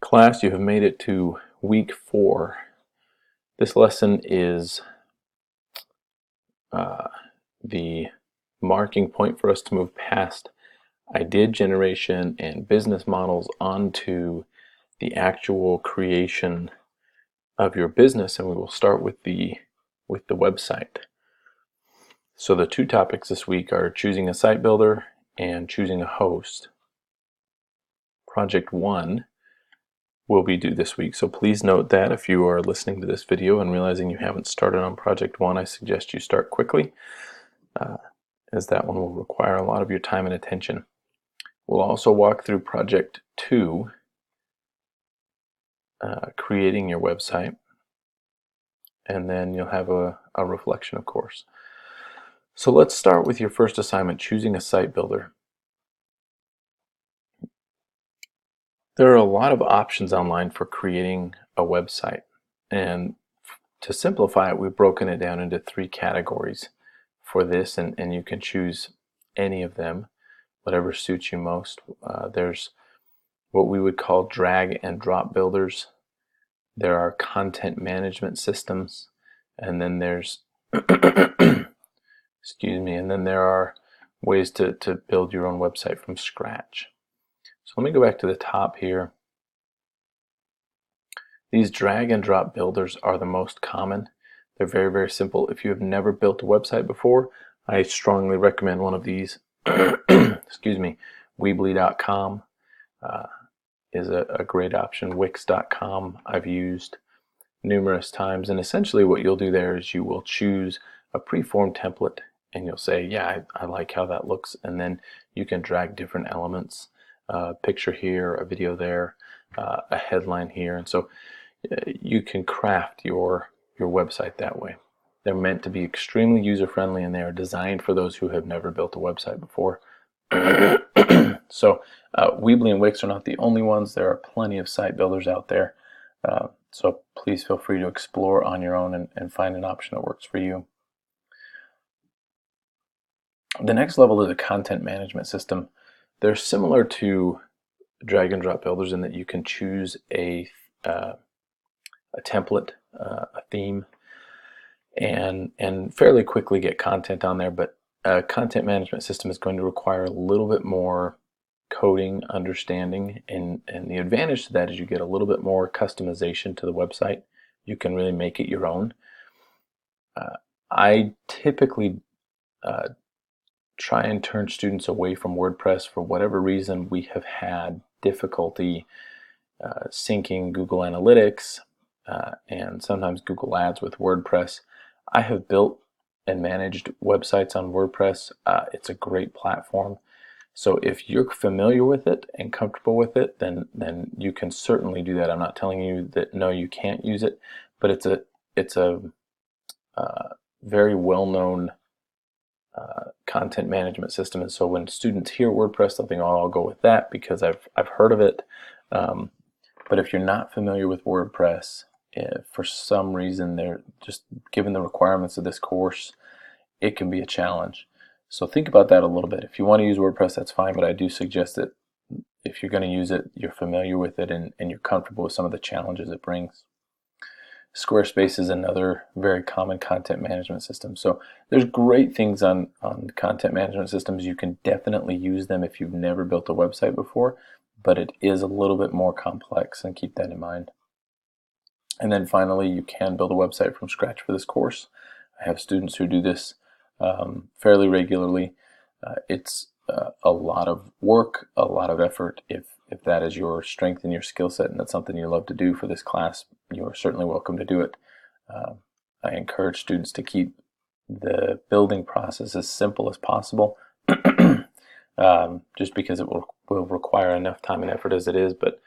Class, you have made it to week 4. This lesson is the marking point for us to move past idea generation and business models onto the actual creation of your business, and we will start with the website. So the two topics this week are choosing a site builder and choosing a host. Project 1 will be due this week, so please note that if you are listening to this video and realizing you haven't started on Project 1, I suggest you start quickly, as that one will require a lot of your time and attention. We'll also walk through Project 2, creating your website, and then you'll have a reflection, of course. So let's start with your first assignment, choosing a site builder. There are a lot of options online for creating a website, and to simplify it, we've broken it down into 3 categories for this, and you can choose any of them, whatever suits you most. There's what we would call drag and drop builders. There are content management systems, and then there's excuse me, and then there are ways to build your own website from scratch. So let me go back to the top here. These drag and drop builders are the most common. They're very, very simple. If you have never built a website before, I strongly recommend one of these. Excuse me. Weebly.com is a great option. Wix.com I've used numerous times, and essentially what you'll do there is you will choose a preformed template and you'll say, yeah, I like how that looks, and then you can drag different elements, picture here, a video there, a headline here, and so you can craft your website that way. They're meant to be extremely user-friendly, and they are designed for those who have never built a website before. So Weebly and Wix are not the only ones. There are plenty of site builders out there. So please feel free to explore on your own and find an option that works for you. The next level is a content management system. They're similar to drag and drop builders in that you can choose a template, a theme, and fairly quickly get content on there, but a content management system is going to require a little bit more coding, understanding, and the advantage to that is you get a little bit more customization to the website. You can really make it your own. I typically try and turn students away from WordPress. For whatever reason, we have had difficulty syncing Google Analytics and sometimes Google Ads with WordPress. I have built and managed websites on WordPress. It's a great platform. So if you're familiar with it and comfortable with it, then you can certainly do that. I'm not telling you that no, you can't use it, but it's a very well-known content management system. And so when students hear WordPress, they'll think, oh, I'll go with that because I've heard of it. But if you're not familiar with WordPress, for some reason, they're just given the requirements of this course, it can be a challenge. So think about that a little bit. If you want to use WordPress, that's fine, but I do suggest that if you're going to use it, you're familiar with it and you're comfortable with some of the challenges it brings. Squarespace is another very common content management system. So there's great things on content management systems. You can definitely use them if you've never built a website before, but it is a little bit more complex, and keep that in mind. And then finally, you can build a website from scratch for this course. I have students who do this fairly regularly. It's a lot of work, a lot of effort. If that is your strength and your skill set and that's something you love to do for this class, you are certainly welcome to do it. I encourage students to keep the building process as simple as possible, just because it will require enough time and effort as it is, but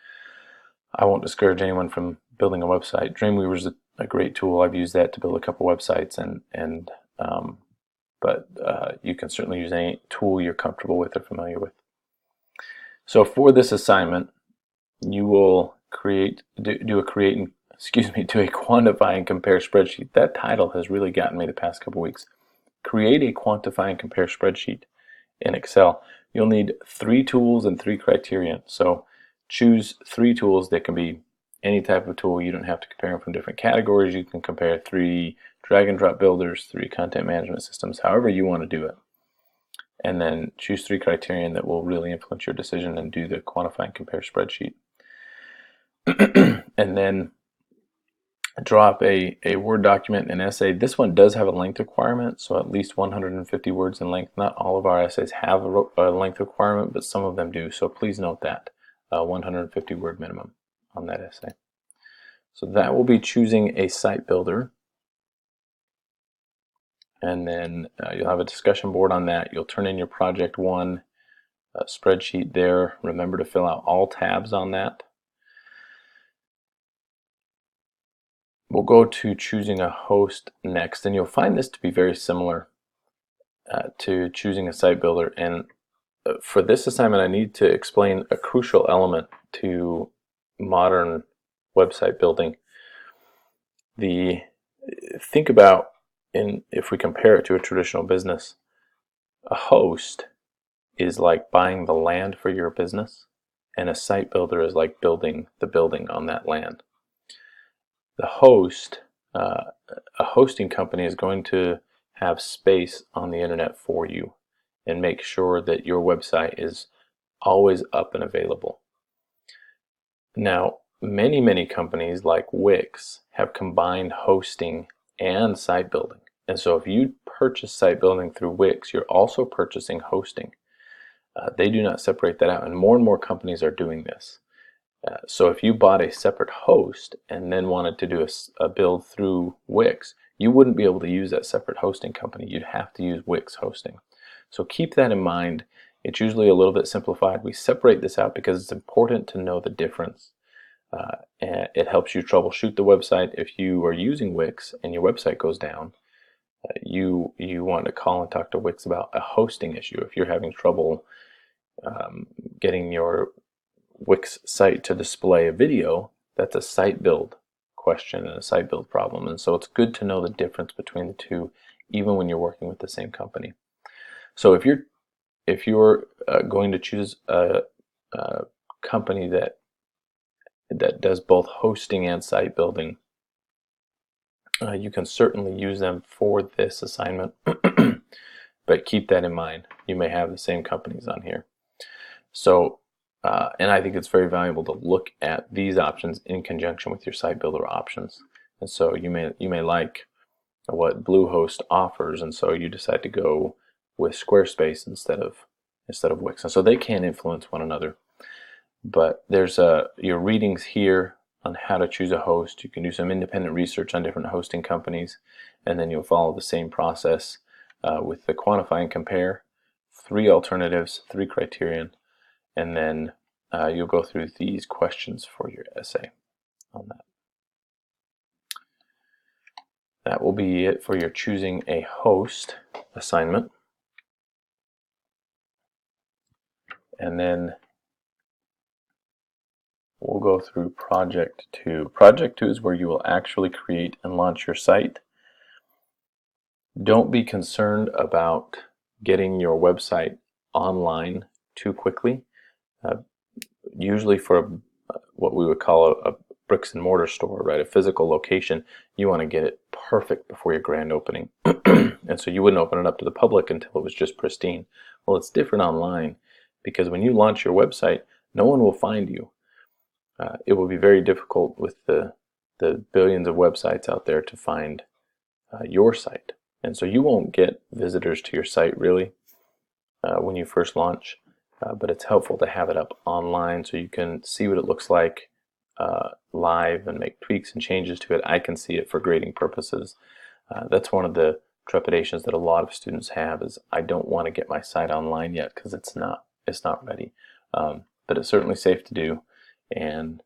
I won't discourage anyone from building a website. Dreamweaver is a great tool. I've used that to build a couple websites, but you can certainly use any tool you're comfortable with or familiar with. So for this assignment, you will do a quantify and compare spreadsheet. That title has really gotten me the past couple weeks. Create a quantify and compare spreadsheet in Excel. You'll need 3 tools and 3 criterion. So choose 3 tools. They can be any type of tool. You don't have to compare them from different categories. You can compare 3 drag and drop builders, 3 content management systems, however you want to do it. And then choose 3 criterion that will really influence your decision and do the quantify and compare spreadsheet. And then drop a Word document, an essay. This one does have a length requirement, so at least 150 words in length. Not all of our essays have a length requirement, but some of them do, so please note that 150 word minimum on that essay. So that will be choosing a site builder, and then you'll have a discussion board on that. You'll turn in your project 1 spreadsheet there. Remember to fill out all tabs on that. We'll go to choosing a host next, and you'll find this to be very similar to choosing a site builder. And for this assignment, I need to explain a crucial element to modern website building. Think about, if we compare it to a traditional business, a host is like buying the land for your business, and a site builder is like building the building on that land. The host, a hosting company, is going to have space on the internet for you and make sure that your website is always up and available. Now, many companies like Wix have combined hosting and site building. And so if you purchase site building through Wix, you're also purchasing hosting. They do not separate that out, and more companies are doing this. So if you bought a separate host and then wanted to do a build through Wix, you wouldn't be able to use that separate hosting company. You'd have to use Wix hosting. So keep that in mind. It's usually a little bit simplified. We separate this out because it's important to know the difference. And it helps you troubleshoot the website. If you are using Wix and your website goes down, you want to call and talk to Wix about a hosting issue. If you're having trouble getting your Wix site to display a video, that's a site build question and a site build problem. And so it's good to know the difference between the two, even when you're working with the same company. So if you're going to choose a company that does both hosting and site building, you can certainly use them for this assignment. But keep that in mind. You may have the same companies on here. So and I think it's very valuable to look at these options in conjunction with your site builder options. And so you may like what Bluehost offers, and so you decide to go with Squarespace instead of Wix. And so they can influence one another. But there's your readings here on how to choose a host. You can do some independent research on different hosting companies, and then you'll follow the same process with the quantify and compare, 3 alternatives, 3 criterion, and then you'll go through these questions for your essay on that. That will be it for your choosing a host assignment. And then we'll go through Project 2. Project 2 is where you will actually create and launch your site. Don't be concerned about getting your website online too quickly. Usually for what we would call a bricks and mortar store, right, a physical location, you want to get it perfect before your grand opening. And so you wouldn't open it up to the public until it was just pristine. Well, it's different online, because when you launch your website, no one will find you. It will be very difficult with the billions of websites out there to find your site. And so you won't get visitors to your site really when you first launch, but it's helpful to have it up online so you can see what it looks like live and make tweaks and changes to it. I can see it for grading purposes. That's one of the trepidations that a lot of students have, is I don't want to get my site online yet because it's not ready. But it's certainly safe to do, and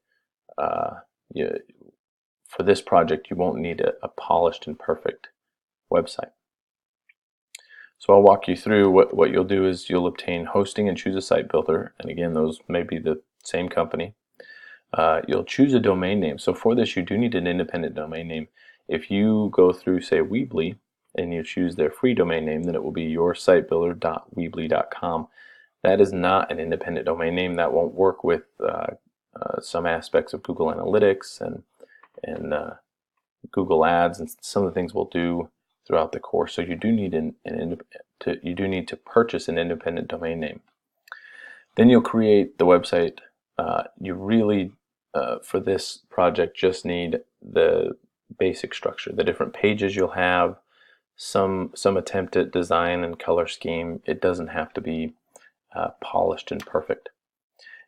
for this project you won't need a polished and perfect website. So I'll walk you through what you'll do is you'll obtain hosting and choose a site builder, and again those may be the same company. You'll choose a domain name. So for this you do need an independent domain name. If you go through, say, Weebly, and you choose their free domain name, then it will be yoursitebuilder.weebly.com. That is not an independent domain name. That won't work with some aspects of Google Analytics and Google Ads, and some of the things we'll do throughout the course. So you do need you do need to purchase an independent domain name. Then you'll create the website. You really, for this project, just need the basic structure, the different pages you'll have, some attempt at design and color scheme. It doesn't have to be polished and perfect.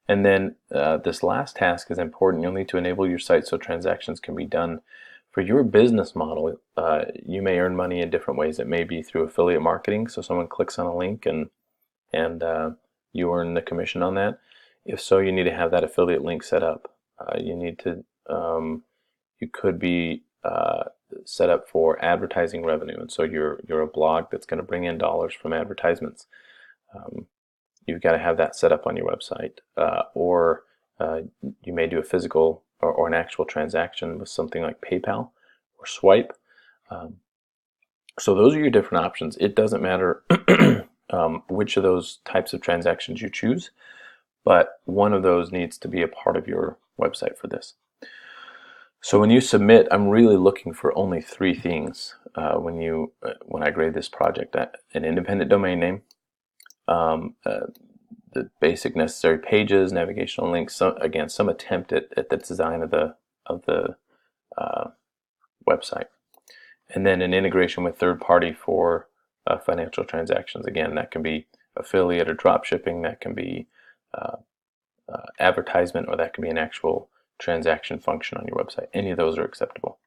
And then this last task is important. You'll need to enable your site so transactions can be done. For your business model, you may earn money in different ways. It may be through affiliate marketing, so someone clicks on a link and you earn the commission on that. If so, you need to have that affiliate link set up. You need to, you could be set up for advertising revenue, and so you're a blog that's going to bring in dollars from advertisements. You've got to have that set up on your website, or you may do a physical or an actual transaction with something like PayPal or Swipe. So those are your different options. It doesn't matter which of those types of transactions you choose, but one of those needs to be a part of your website for this. So when you submit, I'm really looking for only three things when I grade this project: an independent domain name, the basic necessary pages, navigational links, some attempt at the design of the website, and then an integration with third party for financial transactions. Again, that can be affiliate or drop shipping, that can be advertisement, or that can be an actual transaction function on your website. Any of those are acceptable.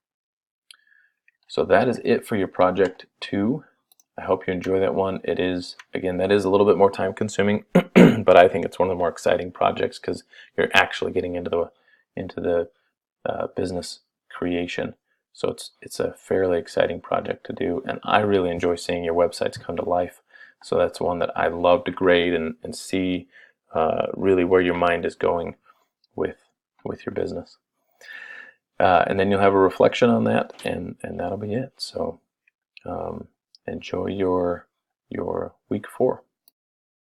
So that is it for your project 2. I hope you enjoy that one. It is, again, that is a little bit more time consuming, but I think it's one of the more exciting projects because you're actually getting into the business creation. So it's a fairly exciting project to do, and I really enjoy seeing your websites come to life. So that's one that I love to grade and see really where your mind is going with your business. And then you'll have a reflection on that, and that'll be it. So enjoy your week 4.